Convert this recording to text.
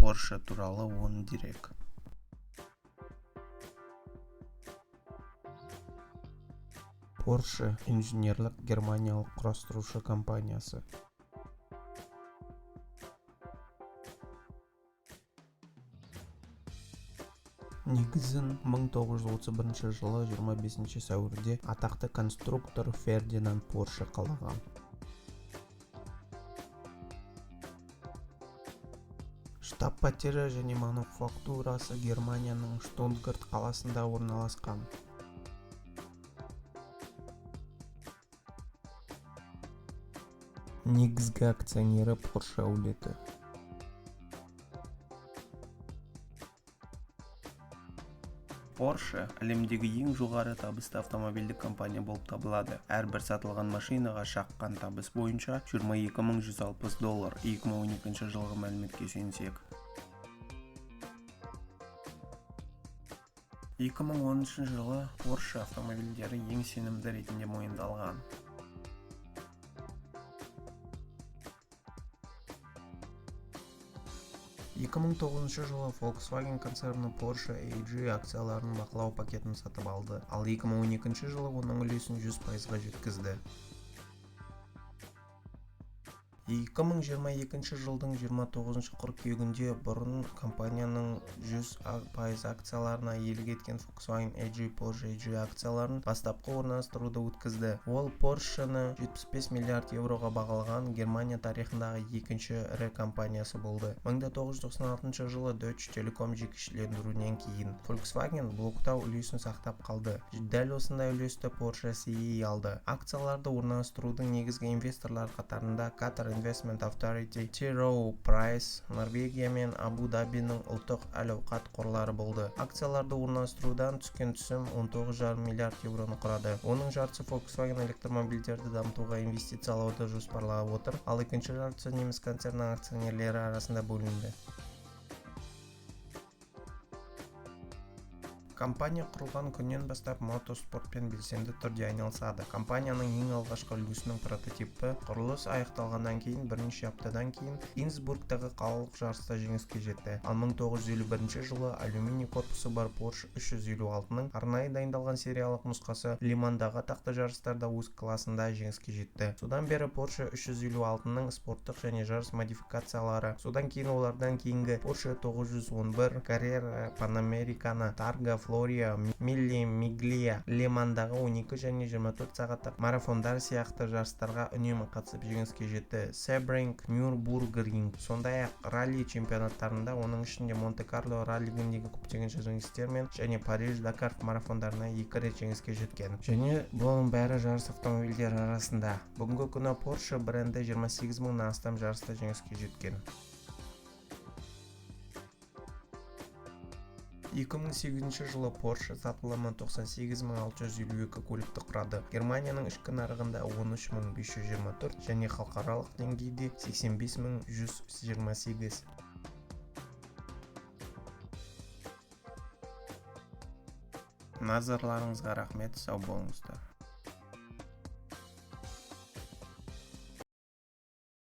Porsche туралы 10 дерек. Porsche инженерлік германиялық құрастырушы компаниясы. Негізін 1931 жылы 25 сәуірде атақты конструктор Фердинанд Порше қалаған. Штаб-пәтері және мануфактурасы Германияның Штутгарт қаласында орналасқан. Негізгі акционері Porsche әулеті. Porsche әлемдегі ең жоғары табысты автомобильдік компания болып табылады. Әрбір сатылған машинаға шаққан табыс бойынша $22.160 2012 жылғы мәліметке сүйенсек. 2013 жылы Porsche автомобильдері ең сенімді ретінде мойындалған. 2009 жылы Volkswagen концерні Porsche AG акцияларының бақылау пакетін сатып алды, ал 2012 жылы оның үлесін 100%-ға жеткізді. 2022 жылдың 29 қыркүйегінде бұрын компанияның 100% акцияларына иелік еткен Volkswagen AG Porsche AG акцияларын бастапқы орналастыруды өткізді. Ол Porsche-ны 75 миллиард евроға бағалаған Германия тарихындағы екінші ірі компаниясы болды. 1996 жылы Deutsche Telekom жекешелендіруден кейін Volkswagen блоктау үлесін сақтап қалды. Дәл осындай үлесті Porsche CE алды. Акцияларды орналастырудың негізгі инвесторлар қатарында Qatar Investment Authority, T. Rowe Price, Норвегия мен Абу-Дабиның ұлттық әл-ауқат қорлары болды. Акцияларды орналастырудан түскен түсім 19,5 миллиард евроны құрады. Оның жартысы Volkswagen электромобильдерді дамытуға инвестициялауды жоспарлап отыр, ал екінші жартысы неміс концернінің акционерлері арасында бөлінді. Компания құрылған күннен бастап мотоспортпен белсенді түрде айналысады. Компанияның ең алғашқы үлгісінің прототипі құрылыс аяқталғаннан кейін бірнеше аптадан кейін Инсбруктағы қалалық жарыста жеңіске жетті. Ал 1951 жылы алюминий корпусы бар Porsche 356-ның арнайы дайындалған сериялық нұсқасы Лимандағы атақты жарыстарда өз классында жеңіске жетті. Содан бері Porsche 356-ның спорттық және жарыс модификациялары, содан кейін олардан кейінгі Porsche 911, Carrera, Panamericana, Targa, Флория, Милли, Миглия, Лемандағы 12 және 24 сағаттық марафондар сияқты жарыстарға үнемі қатысып жеңіске жетті. Себринг, Нюрбургринг, сондай-ақ ралли чемпионаттарында, оның ішінде Монте-Карло раллигіндегі көптеген жеңістермен және Париж-Дакар марафондарына 2 рет жеңіске жеткен. Және бұның бәрі жарыс автомобильдері арасында. Бүгінгі күні Porsche бренді 28 мыңнан астам жарыста жеңіске жеткен. 2008 жылы Porsche сатылымы 98.652 көлікті құрады. Германияның ішкі нарығында 13.524 және халықаралық деңгейде 85.128. Назарларыңызға рахмет, сау болыңыздар.